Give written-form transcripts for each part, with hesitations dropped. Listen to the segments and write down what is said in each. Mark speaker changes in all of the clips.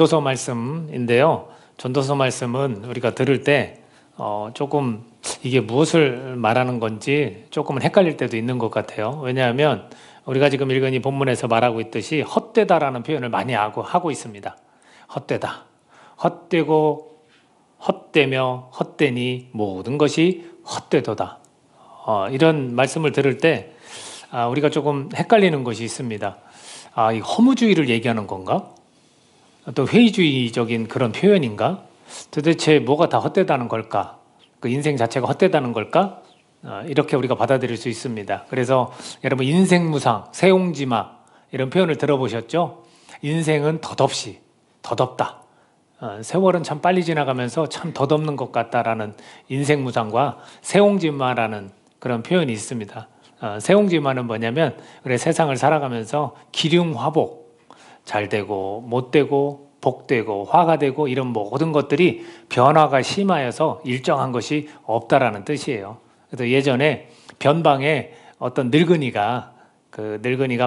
Speaker 1: 전도서 말씀인데요. 전도서 말씀은 우리가 들을 때 조금 이게 무엇을 말하는 건지 조금은 헷갈릴 때도 있는 것 같아요. 왜냐하면 우리가 지금 읽은 이 본문에서 말하고 있듯이 헛되다라는 표현을 많이 하고 있습니다. 헛되다. 헛되고 헛되며 헛되니 모든 것이 헛되도다. 이런 말씀을 들을 때 우리가 조금 헷갈리는 것이 있습니다. 이 허무주의를 얘기하는 건가? 또 회의주의적인 그런 표현인가? 도대체 뭐가 다 헛되다는 걸까? 그 인생 자체가 헛되다는 걸까? 이렇게 우리가 받아들일 수 있습니다. 그래서 여러분 인생무상, 세옹지마 이런 표현을 들어보셨죠? 인생은 덧없이, 덧없다. 세월은 참 빨리 지나가면서 참 덧없는 것 같다라는 인생무상과 세옹지마라는 그런 표현이 있습니다. 세옹지마는 뭐냐면 그래 세상을 살아가면서 기륭화복, 잘 되고 못 되고 복되고 화가 되고 이런 모든 것들이 변화가 심하여서 일정한 것이 없다라는 뜻이에요. 그래서 예전에 변방에 어떤 늙은이가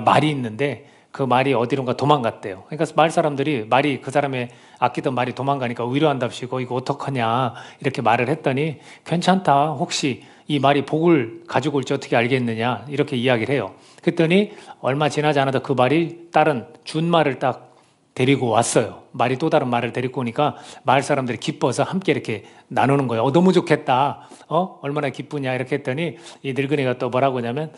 Speaker 1: 말이 있는데 그 말이 어디론가 도망갔대요. 그러니까 마을 사람들이 말이 그 사람의 아끼던 말이 도망가니까 위로한답시고 이거 어떡하냐 이렇게 말을 했더니 괜찮다. 혹시 이 말이 복을 가지고 올지 어떻게 알겠느냐 이렇게 이야기를 해요. 그랬더니 얼마 지나지 않아도 그 말이 다른 준말을 딱 데리고 왔어요. 말이 또 다른 말을 데리고 오니까 마을 사람들이 기뻐서 함께 이렇게 나누는 거예요. 너무 좋겠다. 얼마나 기쁘냐 이렇게 했더니 이 늙은이가 또 뭐라고 하냐면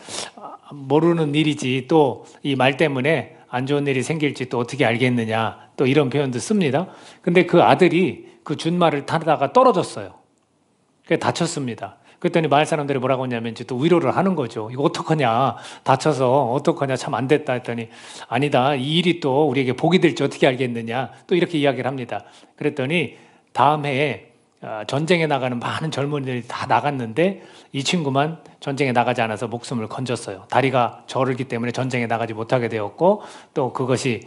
Speaker 1: 모르는 일이지 또 이 말 때문에 안 좋은 일이 생길지 또 어떻게 알겠느냐 또 이런 표현도 씁니다. 근데 그 아들이 그 준말을 타다가 떨어졌어요. 그래서 다쳤습니다. 그랬더니 마을 사람들이 뭐라고 하냐면 이제 또 위로를 하는 거죠. 이거 어떡하냐. 다쳐서 어떡하냐. 참 안 됐다 했더니 아니다. 이 일이 또 우리에게 복이 될지 어떻게 알겠느냐. 또 이렇게 이야기를 합니다. 그랬더니 다음 해에 전쟁에 나가는 많은 젊은이들이 다 나갔는데 이 친구만 전쟁에 나가지 않아서 목숨을 건졌어요. 다리가 저르기 때문에 전쟁에 나가지 못하게 되었고 또 그것이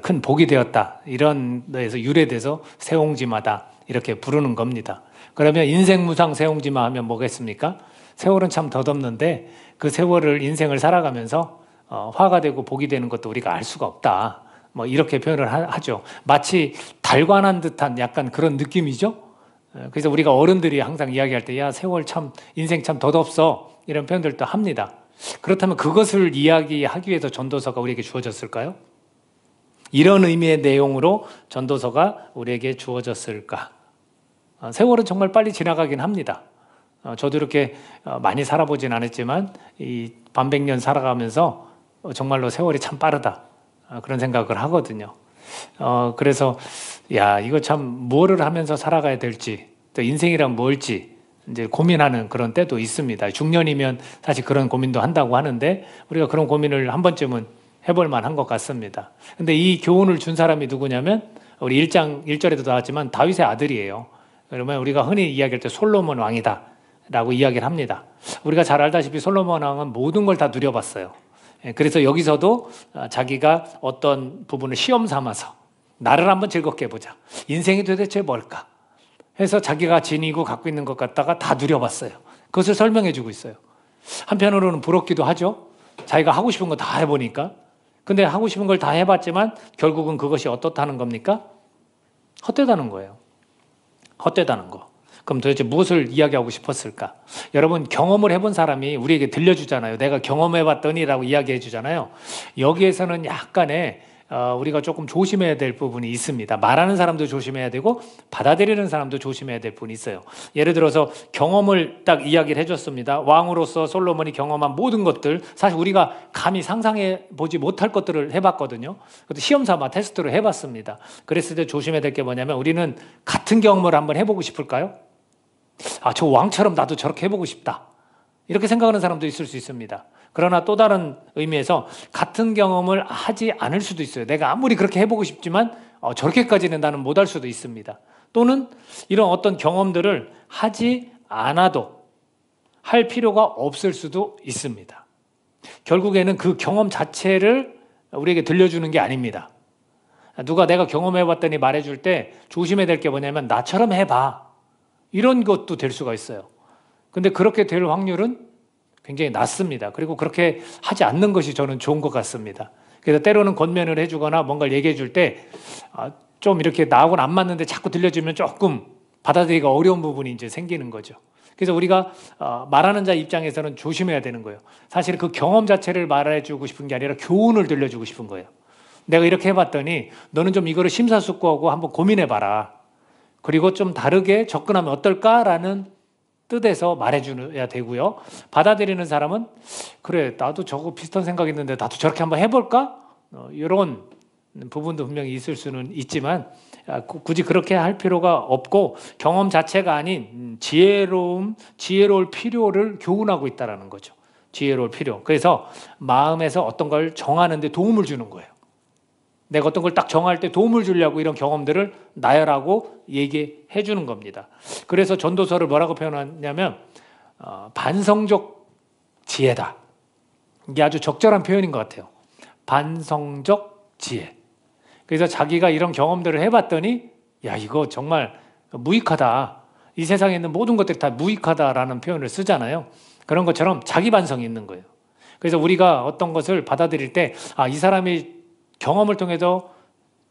Speaker 1: 큰 복이 되었다. 이런 데에서 유래돼서 세옹지마다 이렇게 부르는 겁니다. 그러면 인생무상 세옹지마 하면 뭐겠습니까? 세월은 참 덧없는데 그 세월을 인생을 살아가면서 화가 되고 복이 되는 것도 우리가 알 수가 없다. 뭐 이렇게 표현을 하죠. 마치 달관한 듯한 약간 그런 느낌이죠. 그래서 우리가 어른들이 항상 이야기할 때 야 세월 참 인생 참 덧없어 이런 표현들도 합니다. 그렇다면 그것을 이야기하기 위해서 전도서가 우리에게 주어졌을까요? 이런 의미의 내용으로 전도서가 우리에게 주어졌을까? 세월은 정말 빨리 지나가긴 합니다. 저도 이렇게 많이 살아보진 않았지만 이 반백년 살아가면서 정말로 세월이 참 빠르다 그런 생각을 하거든요. 그래서 야 이거 참 뭐를 하면서 살아가야 될지 또 인생이란 뭘지 이제 고민하는 그런 때도 있습니다. 중년이면 사실 그런 고민도 한다고 하는데 우리가 그런 고민을 한 번쯤은 해볼 만한 것 같습니다. 근데 이 교훈을 준 사람이 누구냐면 우리 1장 1절에도 나왔지만 다윗의 아들이에요. 그러면 우리가 흔히 이야기할 때 솔로몬 왕이다 라고 이야기를 합니다. 우리가 잘 알다시피 솔로몬 왕은 모든 걸 다 누려봤어요. 그래서 여기서도 자기가 어떤 부분을 시험 삼아서 나를 한번 즐겁게 해보자. 인생이 도대체 뭘까? 해서 자기가 지니고 갖고 있는 것 갖다가 다 누려봤어요. 그것을 설명해주고 있어요. 한편으로는 부럽기도 하죠. 자기가 하고 싶은 거 다 해보니까. 근데 하고 싶은 걸 다 해봤지만 결국은 그것이 어떻다는 겁니까? 헛되다는 거예요. 헛되다는 거. 그럼 도대체 무엇을 이야기하고 싶었을까? 여러분 경험을 해본 사람이 우리에게 들려주잖아요. 내가 경험해봤더니 라고 이야기해 주잖아요. 여기에서는 약간의 우리가 조금 조심해야 될 부분이 있습니다. 말하는 사람도 조심해야 되고 받아들이는 사람도 조심해야 될 부분이 있어요. 예를 들어서 경험을 딱 이야기를 해줬습니다. 왕으로서 솔로몬이 경험한 모든 것들 사실 우리가 감히 상상해 보지 못할 것들을 해봤거든요. 그것도 시험 삼아 테스트를 해봤습니다. 그랬을 때 조심해야 될 게 뭐냐면 우리는 같은 경험을 한번 해보고 싶을까요? 저 왕처럼 나도 저렇게 해보고 싶다. 이렇게 생각하는 사람도 있을 수 있습니다. 그러나 또 다른 의미에서 같은 경험을 하지 않을 수도 있어요. 내가 아무리 그렇게 해보고 싶지만 저렇게까지는 나는 못할 수도 있습니다. 또는 이런 어떤 경험들을 하지 않아도 할 필요가 없을 수도 있습니다. 결국에는 그 경험 자체를 우리에게 들려주는 게 아닙니다. 누가 내가 경험해봤더니 말해줄 때 조심해야 될 게 뭐냐면 나처럼 해봐. 이런 것도 될 수가 있어요. 근데 그렇게 될 확률은 굉장히 낮습니다. 그리고 그렇게 하지 않는 것이 저는 좋은 것 같습니다. 그래서 때로는 권면을 해주거나 뭔가를 얘기해 줄 때 좀 이렇게 나하고는 안 맞는데 자꾸 들려주면 조금 받아들이기가 어려운 부분이 이제 생기는 거죠. 그래서 우리가 말하는 자 입장에서는 조심해야 되는 거예요. 사실 그 경험 자체를 말해주고 싶은 게 아니라 교훈을 들려주고 싶은 거예요. 내가 이렇게 해봤더니 너는 좀 이거를 심사숙고하고 한번 고민해봐라. 그리고 좀 다르게 접근하면 어떨까라는 뜻에서 말해줘야 되고요. 받아들이는 사람은 그래, 나도 저거 비슷한 생각이 있는데 나도 저렇게 한번 해볼까? 이런 부분도 분명히 있을 수는 있지만 굳이 그렇게 할 필요가 없고, 경험 자체가 아닌 지혜로울 필요를 교훈하고 있다는 거죠. 지혜로울 필요. 그래서 마음에서 어떤 걸 정하는 데 도움을 주는 거예요. 내가 어떤 걸 딱 정할 때 도움을 주려고 이런 경험들을 나열하고 얘기해 주는 겁니다. 그래서 전도서를 뭐라고 표현하냐면 반성적 지혜다. 이게 아주 적절한 표현인 것 같아요. 반성적 지혜. 그래서 자기가 이런 경험들을 해봤더니 야, 이거 정말 무익하다. 이 세상에 있는 모든 것들이 다 무익하다라는 표현을 쓰잖아요. 그런 것처럼 자기 반성이 있는 거예요. 그래서 우리가 어떤 것을 받아들일 때 이 사람이 경험을 통해서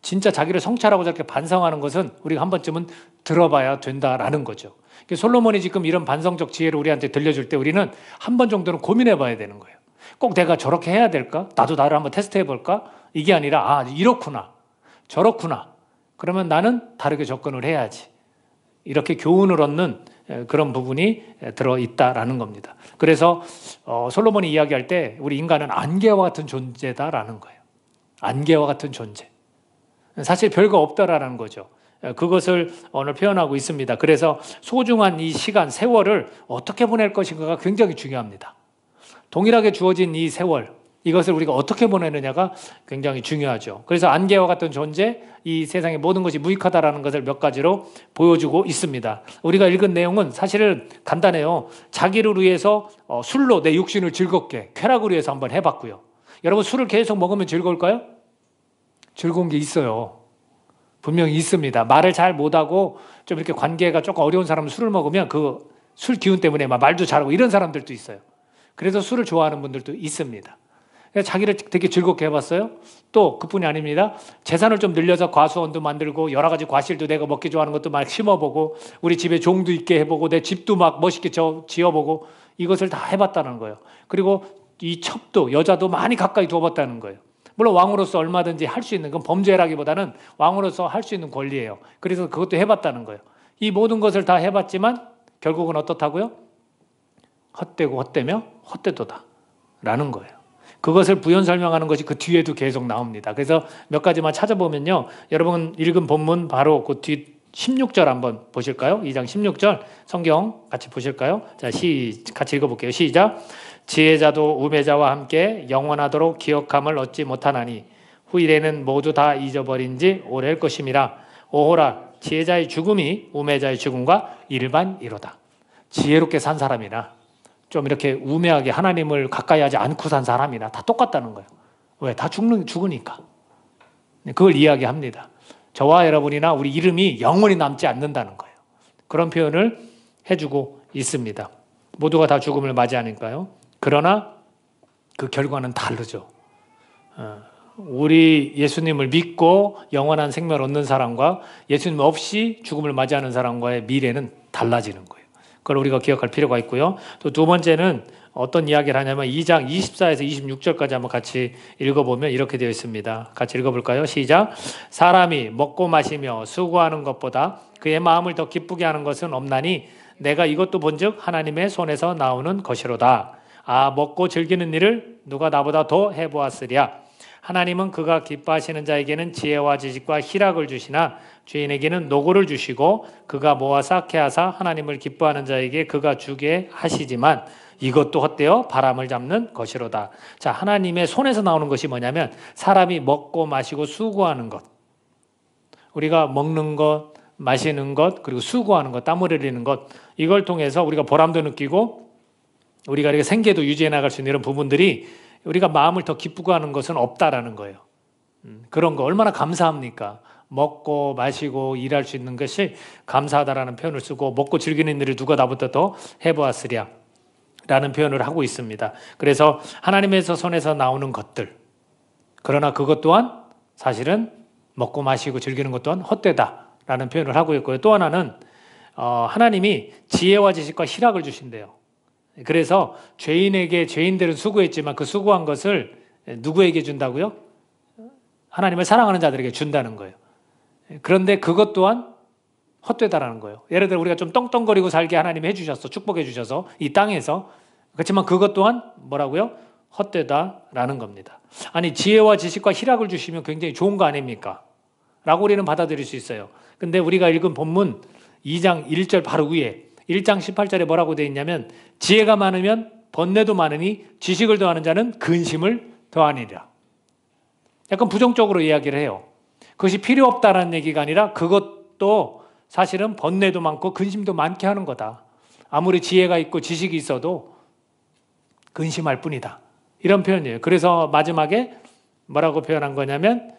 Speaker 1: 진짜 자기를 성찰하고 저렇게 반성하는 것은 우리가 한 번쯤은 들어봐야 된다라는 거죠. 솔로몬이 지금 이런 반성적 지혜를 우리한테 들려줄 때 우리는 한 번 정도는 고민해 봐야 되는 거예요. 꼭 내가 저렇게 해야 될까? 나도 나를 한번 테스트해 볼까? 이게 아니라 이렇구나, 저렇구나. 그러면 나는 다르게 접근을 해야지. 이렇게 교훈을 얻는 그런 부분이 들어있다라는 겁니다. 그래서 솔로몬이 이야기할 때 우리 인간은 안개와 같은 존재다라는 거예요. 안개와 같은 존재. 사실 별거 없다라는 거죠. 그것을 오늘 표현하고 있습니다. 그래서 소중한 이 시간, 세월을 어떻게 보낼 것인가가 굉장히 중요합니다. 동일하게 주어진 이 세월, 이것을 우리가 어떻게 보내느냐가 굉장히 중요하죠. 그래서 안개와 같은 존재, 이 세상의 모든 것이 무익하다라는 것을 몇 가지로 보여주고 있습니다. 우리가 읽은 내용은 사실은 간단해요. 자기를 위해서 술로 내 육신을 즐겁게, 쾌락을 위해서 한번 해봤고요. 여러분, 술을 계속 먹으면 즐거울까요? 즐거운 게 있어요. 분명히 있습니다. 말을 잘 못하고 좀 이렇게 관계가 조금 어려운 사람은 술을 먹으면 그 술 기운 때문에 막 말도 잘하고 이런 사람들도 있어요. 그래서 술을 좋아하는 분들도 있습니다. 자기를 되게 즐겁게 해봤어요. 또 그뿐이 아닙니다. 재산을 좀 늘려서 과수원도 만들고 여러 가지 과실도 내가 먹기 좋아하는 것도 막 심어보고 우리 집에 종도 있게 해보고 내 집도 막 멋있게 지어보고 이것을 다 해봤다는 거예요. 그리고 이 첩도 여자도 많이 가까이 두어봤다는 거예요. 물론 왕으로서 얼마든지 할 수 있는 건 범죄라기보다는 왕으로서 할 수 있는 권리예요. 그래서 그것도 해봤다는 거예요. 이 모든 것을 다 해봤지만 결국은 어떻다고요? 헛되고 헛되며 헛되도다 라는 거예요. 그것을 부연 설명하는 것이 그 뒤에도 계속 나옵니다. 그래서 몇 가지만 찾아보면요. 여러분 읽은 본문 바로 그 뒤 16절 한번 보실까요? 2장 16절 성경 같이 보실까요? 자, 같이 읽어볼게요. 시작. 지혜자도 우매자와 함께 영원하도록 기억함을 얻지 못하나니 후일에는 모두 다 잊어버린 지 오래일 것임이라. 오호라, 지혜자의 죽음이 우매자의 죽음과 일반이로다. 지혜롭게 산 사람이나 좀 이렇게 우매하게 하나님을 가까이 하지 않고 산 사람이나 다 똑같다는 거예요. 왜? 다 죽으니까. 그걸 이야기합니다. 저와 여러분이나 우리 이름이 영원히 남지 않는다는 거예요. 그런 표현을 해주고 있습니다. 모두가 다 죽음을 맞이하니까요. 그러나 그 결과는 다르죠. 우리 예수님을 믿고 영원한 생명을 얻는 사람과 예수님 없이 죽음을 맞이하는 사람과의 미래는 달라지는 거예요. 그걸 우리가 기억할 필요가 있고요. 또 두 번째는 어떤 이야기를 하냐면 2장 24에서 26절까지 한번 같이 읽어보면 이렇게 되어 있습니다. 같이 읽어볼까요? 시작. 사람이 먹고 마시며 수고하는 것보다 그의 마음을 더 기쁘게 하는 것은 없나니 내가 이것도 본즉 하나님의 손에서 나오는 것이로다. 먹고 즐기는 일을 누가 나보다 더 해보았으랴. 하나님은 그가 기뻐하시는 자에게는 지혜와 지식과 희락을 주시나 주인에게는 노고를 주시고 그가 모아 쌓게 하사 하나님을 기뻐하는 자에게 그가 주게 하시지만 이것도 헛되어 바람을 잡는 것이로다. 자, 하나님의 손에서 나오는 것이 뭐냐면 사람이 먹고 마시고 수고하는 것. 우리가 먹는 것, 마시는 것, 그리고 수고하는 것, 땀을 흘리는 것, 이걸 통해서 우리가 보람도 느끼고 우리가 이렇게 생계도 유지해 나갈 수 있는 이런 부분들이 우리가 마음을 더 기쁘게 하는 것은 없다라는 거예요. 그런 거 얼마나 감사합니까? 먹고 마시고 일할 수 있는 것이 감사하다라는 표현을 쓰고 먹고 즐기는 일을 누가 나보다 더 해보았으랴 라는 표현을 하고 있습니다. 그래서 하나님의 손에서 나오는 것들, 그러나 그것 또한 사실은 먹고 마시고 즐기는 것 또한 헛되다라는 표현을 하고 있고요. 또 하나는 하나님이 지혜와 지식과 희락을 주신대요. 그래서 죄인에게 죄인들은 수고했지만 그 수고한 것을 누구에게 준다고요? 하나님을 사랑하는 자들에게 준다는 거예요. 그런데 그것 또한 헛되다라는 거예요. 예를 들어 우리가 좀 떵떵거리고 살게 하나님이 해주셨어. 축복해 주셔서 이 땅에서. 그렇지만 그것 또한 뭐라고요? 헛되다라는 겁니다. 아니 지혜와 지식과 희락을 주시면 굉장히 좋은 거 아닙니까? 라고 우리는 받아들일 수 있어요. 근데 우리가 읽은 본문 2장 1절 바로 위에 1장 18절에 뭐라고 되어 있냐면 지혜가 많으면 번뇌도 많으니 지식을 더하는 자는 근심을 더하니라. 약간 부정적으로 이야기를 해요. 그것이 필요 없다라는 얘기가 아니라 그것도 사실은 번뇌도 많고 근심도 많게 하는 거다. 아무리 지혜가 있고 지식이 있어도 근심할 뿐이다. 이런 표현이에요. 그래서 마지막에 뭐라고 표현한 거냐면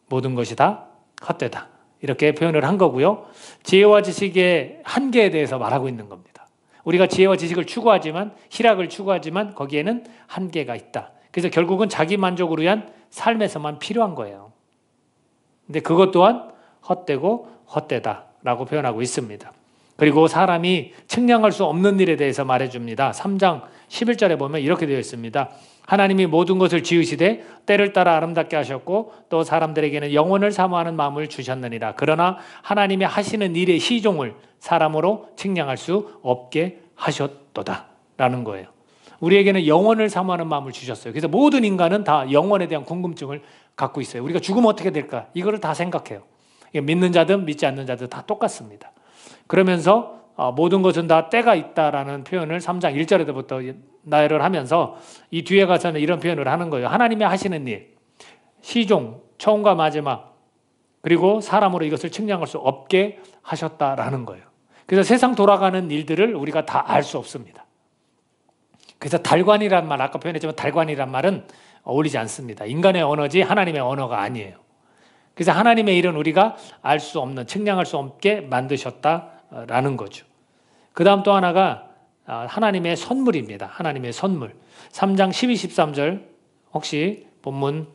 Speaker 1: 모든 것이 다 헛되다. 이렇게 표현을 한 거고요. 지혜와 지식의 한계에 대해서 말하고 있는 겁니다. 우리가 지혜와 지식을 추구하지만 희락을 추구하지만 거기에는 한계가 있다. 그래서 결국은 자기 만족을 위한 삶에서만 필요한 거예요. 근데 그것 또한 헛되고 헛되다라고 표현하고 있습니다. 그리고 사람이 측량할 수 없는 일에 대해서 말해줍니다. 3장 11절에 보면 이렇게 되어 있습니다. 하나님이 모든 것을 지으시되 때를 따라 아름답게 하셨고 또 사람들에게는 영혼을 사모하는 마음을 주셨느니라. 그러나 하나님이 하시는 일의 시종을 사람으로 측량할 수 없게 하셨도다 라는 거예요. 우리에게는 영혼을 사모하는 마음을 주셨어요. 그래서 모든 인간은 다 영혼에 대한 궁금증을 갖고 있어요. 우리가 죽으면 어떻게 될까? 이거를 다 생각해요. 믿는 자든 믿지 않는 자든 다 똑같습니다. 그러면서 모든 것은 다 때가 있다라는 표현을 3장 1절에부터 나열을 하면서 이 뒤에 가서는 이런 표현을 하는 거예요. 하나님이 하시는 일, 시종, 처음과 마지막, 그리고 사람으로 이것을 측량할 수 없게 하셨다라는 거예요. 그래서 세상 돌아가는 일들을 우리가 다 알 수 없습니다. 그래서 달관이란 말, 아까 표현했지만 달관이란 말은 어울리지 않습니다. 인간의 언어지 하나님의 언어가 아니에요. 그래서 하나님의 일은 우리가 알 수 없는, 측량할 수 없게 만드셨다라는 거죠. 그 다음 또 하나가 하나님의 선물입니다. 하나님의 선물. 3장 12, 13절 혹시 본문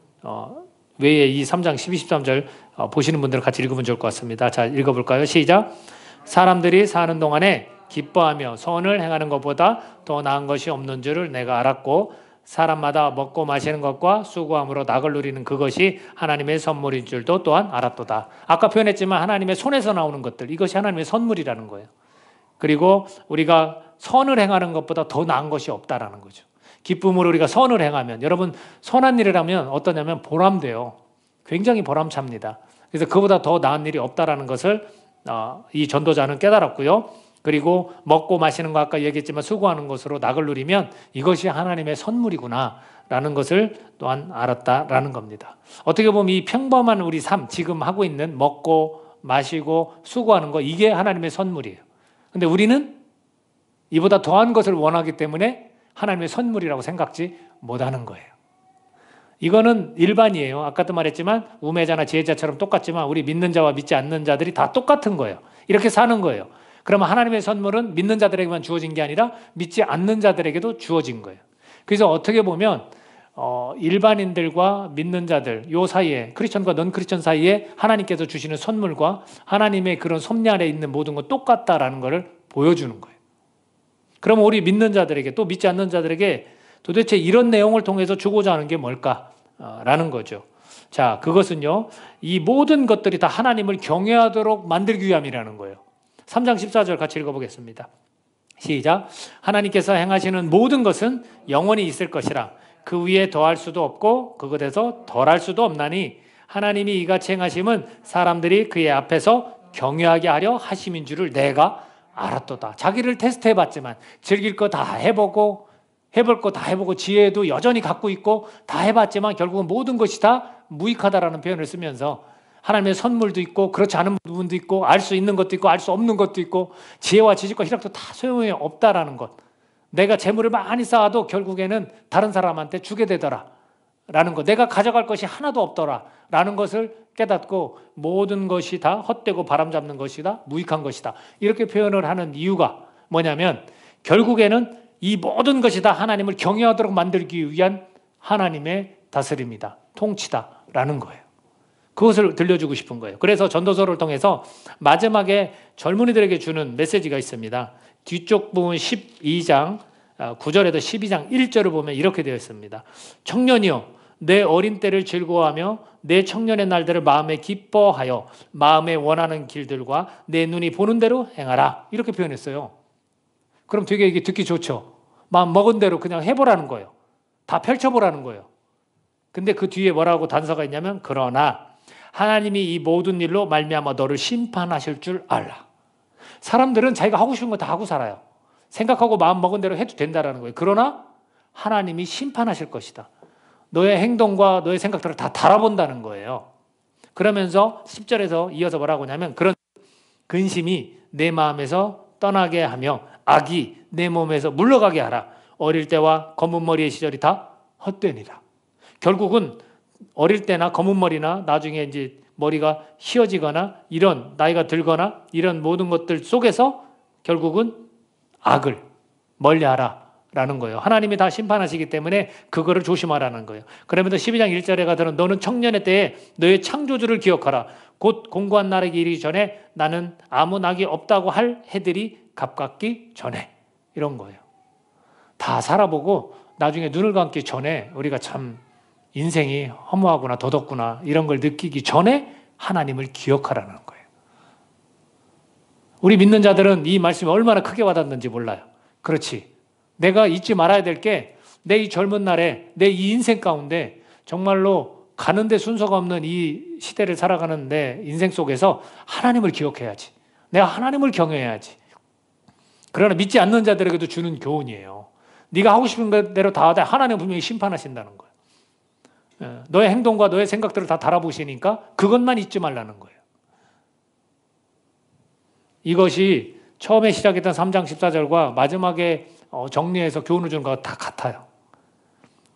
Speaker 1: 외에 이 3장 12, 13절 보시는 분들은 같이 읽으면 좋을 것 같습니다. 자, 읽어볼까요? 시작. 사람들이 사는 동안에 기뻐하며 선을 행하는 것보다 더 나은 것이 없는 줄을 내가 알았고 사람마다 먹고 마시는 것과 수고함으로 낙을 누리는 그것이 하나님의 선물인 줄도 또한 알았도다. 아까 표현했지만 하나님의 손에서 나오는 것들, 이것이 하나님의 선물이라는 거예요. 그리고 우리가 선을 행하는 것보다 더 나은 것이 없다라는 거죠. 기쁨으로 우리가 선을 행하면, 여러분 선한 일을 하면 어떠냐면 보람돼요. 굉장히 보람찹니다. 그래서 그보다 더 나은 일이 없다라는 것을 이 전도자는 깨달았고요. 그리고 먹고 마시는 거 아까 얘기했지만 수고하는 것으로 낙을 누리면 이것이 하나님의 선물이구나 라는 것을 또한 알았다라는 겁니다. 어떻게 보면 이 평범한 우리 삶, 지금 하고 있는 먹고 마시고 수고하는 거, 이게 하나님의 선물이에요. 근데 우리는 이보다 더한 것을 원하기 때문에 하나님의 선물이라고 생각지 못하는 거예요. 이거는 일반이에요. 아까도 말했지만 우매자나 지혜자처럼 똑같지만 우리 믿는 자와 믿지 않는 자들이 다 똑같은 거예요. 이렇게 사는 거예요. 그러면 하나님의 선물은 믿는 자들에게만 주어진 게 아니라 믿지 않는 자들에게도 주어진 거예요. 그래서 어떻게 보면 일반인들과 믿는 자들 요 사이에, 크리스천과 넌 크리스천 사이에 하나님께서 주시는 선물과 하나님의 그런 섭리 안에 있는 모든 건 똑같다라는 것을 보여주는 거예요. 그러면 우리 믿는 자들에게 또 믿지 않는 자들에게 도대체 이런 내용을 통해서 주고자 하는 게 뭘까라는 거죠. 자, 그것은요, 이 모든 것들이 다 하나님을 경외하도록 만들기 위함이라는 거예요. 3장 14절 같이 읽어보겠습니다. 시작. 하나님께서 행하시는 모든 것은 영원히 있을 것이라 그 위에 더할 수도 없고 그것에서 덜할 수도 없나니 하나님이 이같이 행하심은 사람들이 그의 앞에서 경외하게 하려 하심인 줄을 내가 알았도다. 자기를 테스트해봤지만 즐길 거 다 해보고 해볼 거 다 해보고 지혜도 여전히 갖고 있고 다 해봤지만 결국은 모든 것이 다 무익하다라는 표현을 쓰면서 하나님의 선물도 있고 그렇지 않은 부분도 있고 알 수 있는 것도 있고 알 수 없는 것도 있고 지혜와 지식과 희락도 다 소용이 없다라는 것. 내가 재물을 많이 쌓아도 결국에는 다른 사람한테 주게 되더라 라는 것. 내가 가져갈 것이 하나도 없더라 라는 것을 깨닫고 모든 것이 다 헛되고 바람잡는 것이다, 무익한 것이다, 이렇게 표현을 하는 이유가 뭐냐면 결국에는 이 모든 것이 다 하나님을 경외하도록 만들기 위한 하나님의 다스림이다, 통치다라는 거예요. 그것을 들려주고 싶은 거예요. 그래서 전도서를 통해서 마지막에 젊은이들에게 주는 메시지가 있습니다. 뒤쪽 부분 12장 9절에도 12장 1절을 보면 이렇게 되어 있습니다. 청년이여 내 어린 때를 즐거워하며 내 청년의 날들을 마음에 기뻐하여 마음에 원하는 길들과 내 눈이 보는 대로 행하라. 이렇게 표현했어요. 그럼 되게 이게 듣기 좋죠. 마음 먹은 대로 그냥 해보라는 거예요. 다 펼쳐보라는 거예요. 근데 그 뒤에 뭐라고 단서가 있냐면 그러나 하나님이 이 모든 일로 말미암아 너를 심판하실 줄 알라. 사람들은 자기가 하고 싶은 거 다 하고 살아요. 생각하고 마음 먹은 대로 해도 된다라는 거예요. 그러나 하나님이 심판하실 것이다. 너의 행동과 너의 생각들을 다 달아본다는 거예요. 그러면서 10절에서 이어서 뭐라고 하냐면 그런 근심이 내 마음에서 떠나게 하며 악이 내 몸에서 물러가게 하라. 어릴 때와 검은 머리의 시절이 다 헛되니라. 결국은 어릴 때나 검은 머리나 나중에 이제 머리가 휘어지거나 이런 나이가 들거나 이런 모든 것들 속에서 결국은 악을 멀리하라 라는 거예요. 하나님이 다 심판하시기 때문에 그거를 조심하라는 거예요. 그러면서 12장 1절에 가서는 너는 청년의 때에 너의 창조주를 기억하라. 곧 공고한 날에 이르기 전에 나는 아무 낙이 없다고 할 해들이 가깝기 전에. 이런 거예요. 다 살아보고 나중에 눈을 감기 전에 우리가 참 인생이 허무하구나 더덥구나 이런 걸 느끼기 전에 하나님을 기억하라는 거예요. 우리 믿는 자들은 이 말씀이 얼마나 크게 와닿는지 몰라요. 그렇지. 내가 잊지 말아야 될 게 내 이 젊은 날에 내 이 인생 가운데 정말로 가는데 순서가 없는 이 시대를 살아가는 내 인생 속에서 하나님을 기억해야지. 내가 하나님을 경외해야지. 그러나 믿지 않는 자들에게도 주는 교훈이에요. 네가 하고 싶은 대로 다 하되 하나님은 분명히 심판하신다는 거예요. 너의 행동과 너의 생각들을 다 달아보시니까 그것만 잊지 말라는 거예요. 이것이 처음에 시작했던 3장 14절과 마지막에 정리해서 교훈을 주는 것과 다 같아요.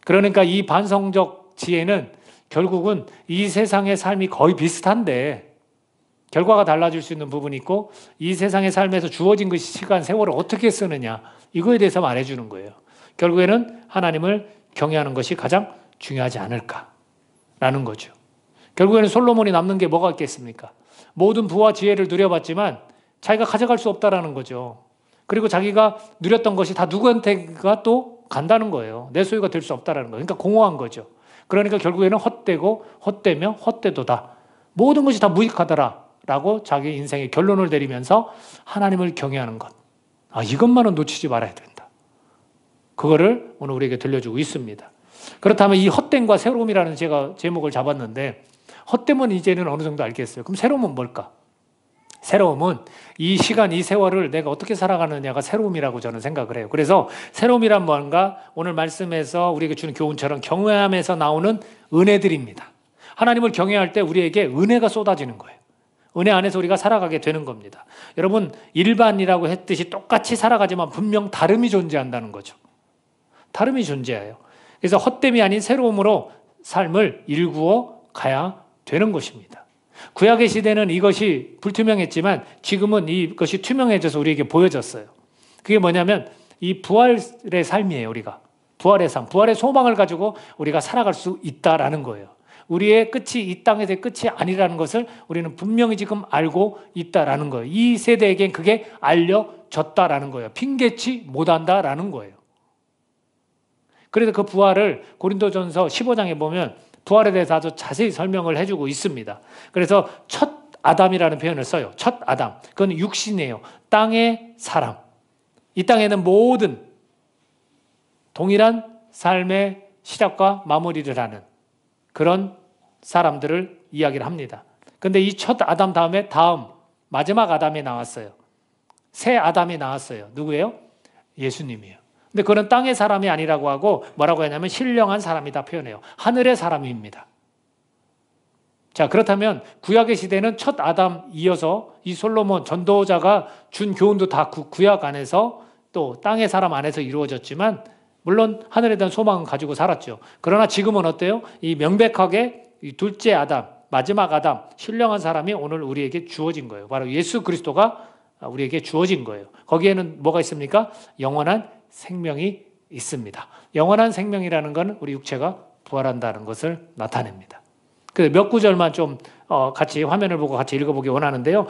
Speaker 1: 그러니까 이 반성적 지혜는 결국은 이 세상의 삶이 거의 비슷한데 결과가 달라질 수 있는 부분이 있고 이 세상의 삶에서 주어진 그 시간, 세월을 어떻게 쓰느냐 이거에 대해서 말해주는 거예요. 결국에는 하나님을 경외하는 것이 가장 중요하지 않을까라는 거죠. 결국에는 솔로몬이 남는 게 뭐가 있겠습니까? 모든 부와 지혜를 누려봤지만 자기가 가져갈 수 없다라는 거죠. 그리고 자기가 누렸던 것이 다 누구한테가 또 간다는 거예요. 내 소유가 될 수 없다라는 거예요. 그러니까 공허한 거죠. 그러니까 결국에는 헛되고 헛되며 헛되도다. 모든 것이 다 무익하더라라고 자기 인생의 결론을 내리면서 하나님을 경외하는 것. 이것만은 놓치지 말아야 된다. 그거를 오늘 우리에게 들려주고 있습니다. 그렇다면 이 헛됨과 새로움이라는 제가 제목을 잡았는데 헛됨은 이제는 어느 정도 알겠어요. 그럼 새로움은 뭘까? 새로움은 이 시간, 이 세월을 내가 어떻게 살아가느냐가 새로움이라고 저는 생각을 해요. 그래서 새로움이란 뭔가 오늘 말씀에서 우리에게 주는 교훈처럼 경외함에서 나오는 은혜들입니다. 하나님을 경외할 때 우리에게 은혜가 쏟아지는 거예요. 은혜 안에서 우리가 살아가게 되는 겁니다. 여러분, 일반이라고 했듯이 똑같이 살아가지만 분명 다름이 존재한다는 거죠. 다름이 존재해요. 그래서 헛됨이 아닌 새로움으로 삶을 일구어 가야 되는 것입니다. 구약의 시대는 이것이 불투명했지만 지금은 이것이 투명해져서 우리에게 보여졌어요. 그게 뭐냐면 이 부활의 삶이에요. 우리가 부활의 삶, 부활의 소망을 가지고 우리가 살아갈 수 있다라는 거예요. 우리의 끝이 이 땅에서의 끝이 아니라는 것을 우리는 분명히 지금 알고 있다라는 거예요. 이 세대에겐 그게 알려졌다라는 거예요. 핑계치 못한다라는 거예요. 그래서 그 부활을 고린도전서 15장에 보면 부활에 대해서 아주 자세히 설명을 해주고 있습니다. 그래서 첫 아담이라는 표현을 써요. 첫 아담. 그건 육신이에요. 땅의 사람. 이 땅에는 모든 동일한 삶의 시작과 마무리를 하는 그런 사람들을 이야기를 합니다. 그런데 이 첫 아담 다음에 마지막 아담이 나왔어요. 새 아담이 나왔어요. 누구예요? 예수님이에요. 근데 그는 땅의 사람이 아니라고 하고 뭐라고 하냐면 신령한 사람이다 표현해요. 하늘의 사람입니다. 자, 그렇다면 구약의 시대는 첫 아담 이어서 이 솔로몬 전도자가 준 교훈도 다 구약 안에서 또 땅의 사람 안에서 이루어졌지만 물론 하늘에 대한 소망은 가지고 살았죠. 그러나 지금은 어때요? 이 명백하게 이 둘째 아담, 마지막 아담, 신령한 사람이 오늘 우리에게 주어진 거예요. 바로 예수 그리스도가 우리에게 주어진 거예요. 거기에는 뭐가 있습니까? 영원한 생명이 있습니다. 영원한 생명이라는 건 우리 육체가 부활한다는 것을 나타냅니다. 그래서 몇 구절만 좀 같이 화면을 보고 같이 읽어보기 원하는데요.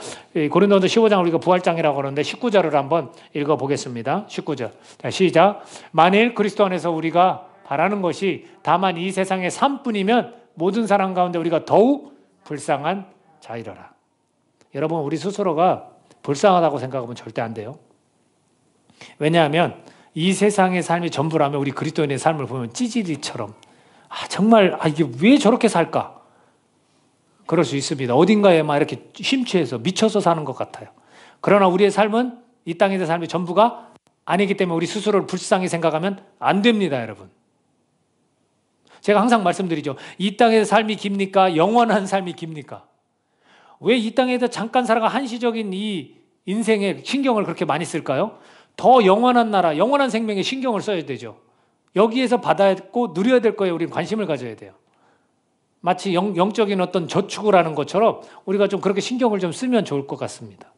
Speaker 1: 고린도전서 15장을 우리가 부활장이라고 하는데 19절을 한번 읽어보겠습니다. 19절. 자, 시작. 만일 그리스도 안에서 우리가 바라는 것이 다만 이 세상의 삶뿐이면 모든 사람 가운데 우리가 더욱 불쌍한 자이러라. 여러분, 우리 스스로가 불쌍하다고 생각하면 절대 안 돼요. 왜냐하면 이 세상의 삶이 전부라면 우리 그리스도인의 삶을 보면 찌질이처럼 정말 이게 왜 저렇게 살까? 그럴 수 있습니다. 어딘가에 막 이렇게 심취해서 미쳐서 사는 것 같아요. 그러나 우리의 삶은 이 땅에서의 삶이 전부가 아니기 때문에 우리 스스로를 불쌍히 생각하면 안 됩니다, 여러분. 제가 항상 말씀드리죠. 이 땅에서 삶이 깁니까? 영원한 삶이 깁니까? 왜 이 땅에서 잠깐 살아가 한시적인 이 인생에 신경을 그렇게 많이 쓸까요? 더 영원한 나라, 영원한 생명에 신경을 써야 되죠. 여기에서 받았고 누려야 될 거에 우리는 관심을 가져야 돼요. 마치 영적인 어떤 저축을 하는 것처럼 우리가 좀 그렇게 신경을 좀 쓰면 좋을 것 같습니다.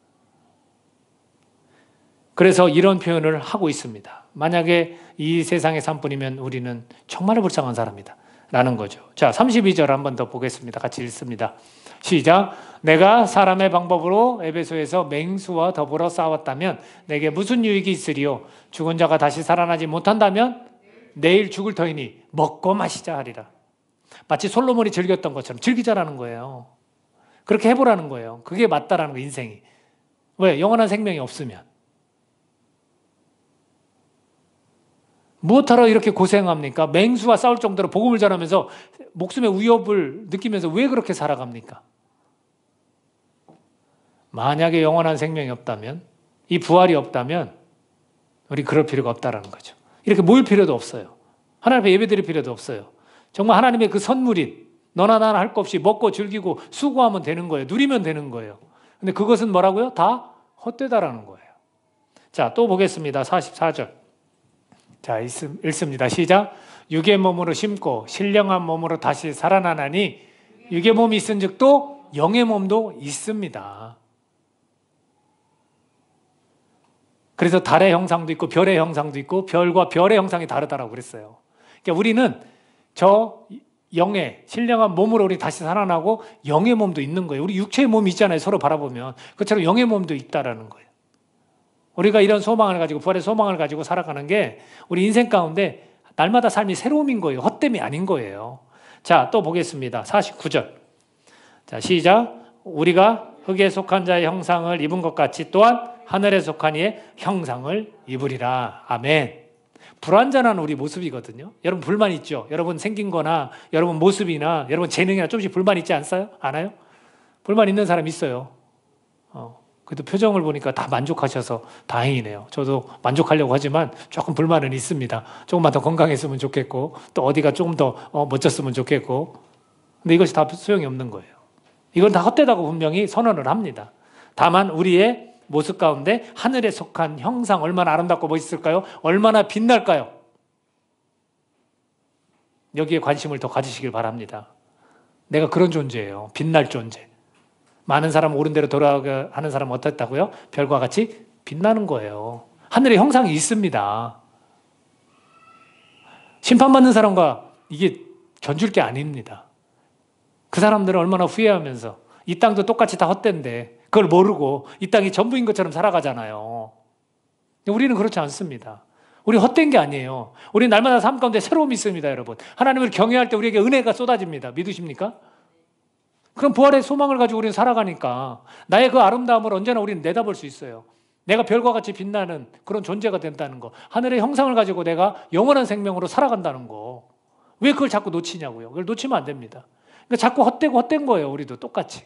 Speaker 1: 그래서 이런 표현을 하고 있습니다. 만약에 이 세상의 삶뿐이면 우리는 정말 불쌍한 사람이다 라는 거죠. 자, 32절 한번 더 보겠습니다. 같이 읽습니다. 시작. 내가 사람의 방법으로 에베소에서 맹수와 더불어 싸웠다면 내게 무슨 유익이 있으리요? 죽은 자가 다시 살아나지 못한다면 내일 죽을 터이니 먹고 마시자 하리라. 마치 솔로몬이 즐겼던 것처럼 즐기자라는 거예요. 그렇게 해보라는 거예요. 그게 맞다라는 거, 인생이. 왜? 영원한 생명이 없으면. 무엇하러 이렇게 고생합니까? 맹수와 싸울 정도로 복음을 전하면서 목숨의 위협을 느끼면서 왜 그렇게 살아갑니까? 만약에 영원한 생명이 없다면, 이 부활이 없다면 우리 그럴 필요가 없다라는 거죠. 이렇게 모일 필요도 없어요. 하나님 앞에 예배드릴 필요도 없어요. 정말 하나님의 그 선물인 너나 나나 할 것 없이 먹고 즐기고 수고하면 되는 거예요. 누리면 되는 거예요. 근데 그것은 뭐라고요? 다 헛되다라는 거예요. 자, 또 보겠습니다. 44절. 자, 읽습니다. 시작. 육의 몸으로 심고 신령한 몸으로 다시 살아나나니 육의 몸이 있은 적도 영의 몸도 있습니다. 그래서 달의 형상도 있고 별의 형상도 있고 별과 별의 형상이 다르다라고 그랬어요. 그러니까 우리는 저 영의 신령한 몸으로 우리 다시 살아나고 영의 몸도 있는 거예요. 우리 육체의 몸이 있잖아요. 서로 바라보면. 그처럼 영의 몸도 있다라는 거예요. 우리가 이런 소망을 가지고 부활의 소망을 가지고 살아가는 게 우리 인생 가운데 날마다 삶이 새로움인 거예요. 헛됨이 아닌 거예요. 자, 또 보겠습니다. 49절. 자, 시작. 우리가 흙에 속한 자의 형상을 입은 것 같이 또한 하늘에 속한 이의 형상을 입으리라. 아멘. 불완전한 우리 모습이거든요. 여러분 불만 있죠? 여러분 생긴 거나 여러분 모습이나 여러분 재능이나 조금씩 불만 있지 않아요? 불만 있는 사람 있어요. 그래도 표정을 보니까 다 만족하셔서 다행이네요. 저도 만족하려고 하지만 조금 불만은 있습니다. 조금만 더 건강했으면 좋겠고 또 어디가 조금 더 멋졌으면 좋겠고 근데 이것이 다 소용이 없는 거예요. 이건 다 헛되다고 분명히 선언을 합니다. 다만 우리의 모습 가운데 하늘에 속한 형상 얼마나 아름답고 멋있을까요? 얼마나 빛날까요? 여기에 관심을 더 가지시길 바랍니다. 내가 그런 존재예요. 빛날 존재. 많은 사람 옳은 대로 돌아가게 하는 사람은 어떻다고요? 별과 같이 빛나는 거예요. 하늘에 형상이 있습니다. 심판받는 사람과 이게 견줄 게 아닙니다. 그 사람들은 얼마나 후회하면서 이 땅도 똑같이 다 헛된데 그걸 모르고 이 땅이 전부인 것처럼 살아가잖아요. 우리는 그렇지 않습니다. 우리 헛된 게 아니에요. 우리 날마다 삶 가운데 새로움이 있습니다, 여러분. 하나님을 경외할 때 우리에게 은혜가 쏟아집니다. 믿으십니까? 그럼 부활의 소망을 가지고 우리는 살아가니까 나의 그 아름다움을 언제나 우리는 내다볼 수 있어요. 내가 별과 같이 빛나는 그런 존재가 된다는 거. 하늘의 형상을 가지고 내가 영원한 생명으로 살아간다는 거. 왜 그걸 자꾸 놓치냐고요. 그걸 놓치면 안 됩니다. 그러니까 자꾸 헛된 거예요. 우리도 똑같이.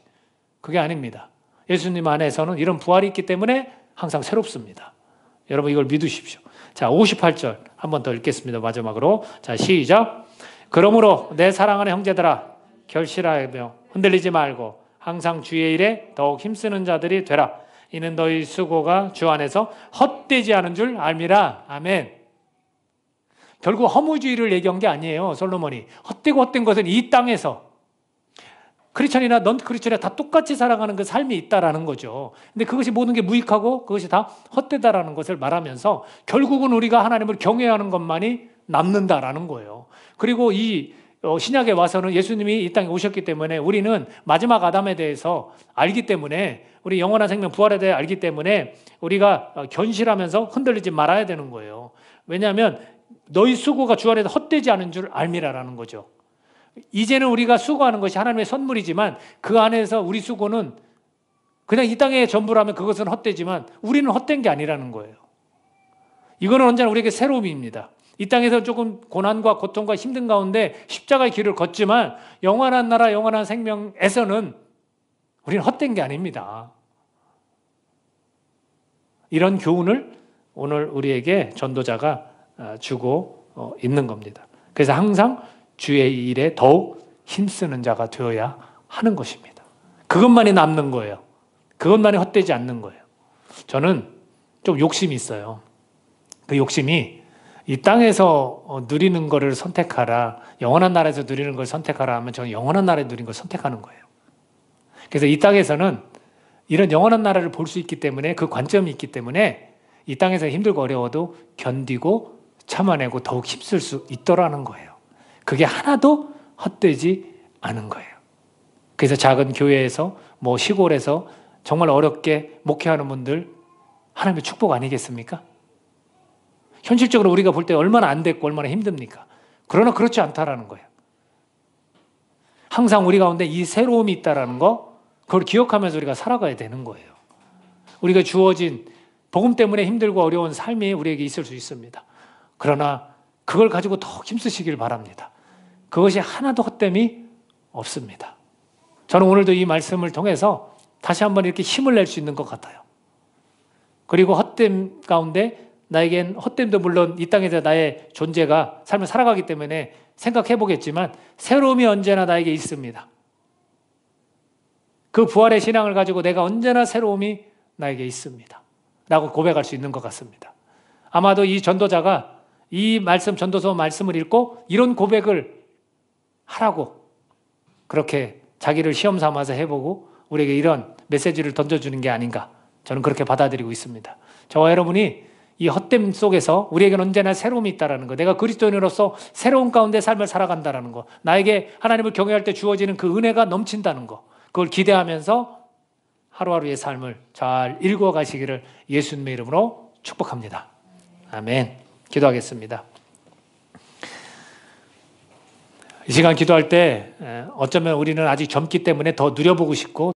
Speaker 1: 그게 아닙니다. 예수님 안에서는 이런 부활이 있기 때문에 항상 새롭습니다. 여러분 이걸 믿으십시오. 자, 58절 한 번 더 읽겠습니다. 마지막으로. 자, 시작. 그러므로 내 사랑하는 형제들아 결실하며 흔들리지 말고 항상 주의 일에 더욱 힘쓰는 자들이 되라. 이는 너희 수고가 주 안에서 헛되지 않은 줄 알미라. 아멘. 결국 허무주의를 얘기한 게 아니에요. 솔로몬이. 헛되고 헛된 것은 이 땅에서 크리스천이나 넌 크리스천이나 다 똑같이 살아가는 그 삶이 있다라는 거죠. 근데 그것이 모든 게 무익하고 그것이 다 헛되다라는 것을 말하면서 결국은 우리가 하나님을 경외하는 것만이 남는다라는 거예요. 그리고 이 신약에 와서는 예수님이 이 땅에 오셨기 때문에 우리는 마지막 아담에 대해서 알기 때문에, 우리 영원한 생명 부활에 대해 알기 때문에 우리가 견실하면서 흔들리지 말아야 되는 거예요. 왜냐하면 너희 수고가 주 안에서 헛되지 않은 줄 알미라라는 거죠. 이제는 우리가 수고하는 것이 하나님의 선물이지만 그 안에서 우리 수고는 그냥 이 땅의 전부라면 그것은 헛되지만 우리는 헛된 게 아니라는 거예요. 이거는 언제나 우리에게 새로움입니다. 이 땅에서 조금 고난과 고통과 힘든 가운데 십자가의 길을 걷지만 영원한 나라, 영원한 생명에서는 우리는 헛된 게 아닙니다. 이런 교훈을 오늘 우리에게 전도자가 주고 있는 겁니다. 그래서 항상 주의 일에 더욱 힘쓰는 자가 되어야 하는 것입니다. 그것만이 남는 거예요. 그것만이 헛되지 않는 거예요. 저는 좀 욕심이 있어요. 그 욕심이 이 땅에서 누리는 것을 선택하라, 영원한 나라에서 누리는 걸 선택하라 하면 저는 영원한 나라에 누리는 걸 선택하는 거예요. 그래서 이 땅에서는 이런 영원한 나라를 볼 수 있기 때문에, 그 관점이 있기 때문에 이 땅에서 힘들고 어려워도 견디고 참아내고 더욱 힘쓸 수 있더라는 거예요. 그게 하나도 헛되지 않은 거예요. 그래서 작은 교회에서 시골에서 정말 어렵게 목회하는 분들 하나님의 축복 아니겠습니까? 현실적으로 우리가 볼 때 얼마나 안 됐고 얼마나 힘듭니까? 그러나 그렇지 않다라는 거예요. 항상 우리 가운데 이 새로움이 있다라는 거, 그걸 기억하면서 우리가 살아가야 되는 거예요. 우리가 주어진 복음 때문에 힘들고 어려운 삶이 우리에게 있을 수 있습니다. 그러나 그걸 가지고 더욱 힘쓰시길 바랍니다. 그것이 하나도 헛됨이 없습니다. 저는 오늘도 이 말씀을 통해서 다시 한번 이렇게 힘을 낼 수 있는 것 같아요. 그리고 헛됨 가운데, 나에겐 헛됨도 물론 이 땅에서 나의 존재가 삶을 살아가기 때문에 생각해 보겠지만 새로움이 언제나 나에게 있습니다. 그 부활의 신앙을 가지고 내가 언제나 새로움이 나에게 있습니다 라고 고백할 수 있는 것 같습니다. 아마도 이 전도자가 이 말씀, 전도서 말씀을 읽고 이런 고백을 하라고 그렇게 자기를 시험 삼아서 해보고 우리에게 이런 메시지를 던져주는 게 아닌가, 저는 그렇게 받아들이고 있습니다. 저와 여러분이 이 헛됨 속에서 우리에게는 언제나 새로움이 있다는 거, 내가 그리스도인으로서 새로운 가운데 삶을 살아간다는 거, 나에게 하나님을 경외할 때 주어지는 그 은혜가 넘친다는 거, 그걸 기대하면서 하루하루의 삶을 잘 읽어가시기를 예수님의 이름으로 축복합니다. 아멘. 기도하겠습니다. 이 시간 기도할 때 어쩌면 우리는 아직 젊기 때문에 더 누려보고 싶고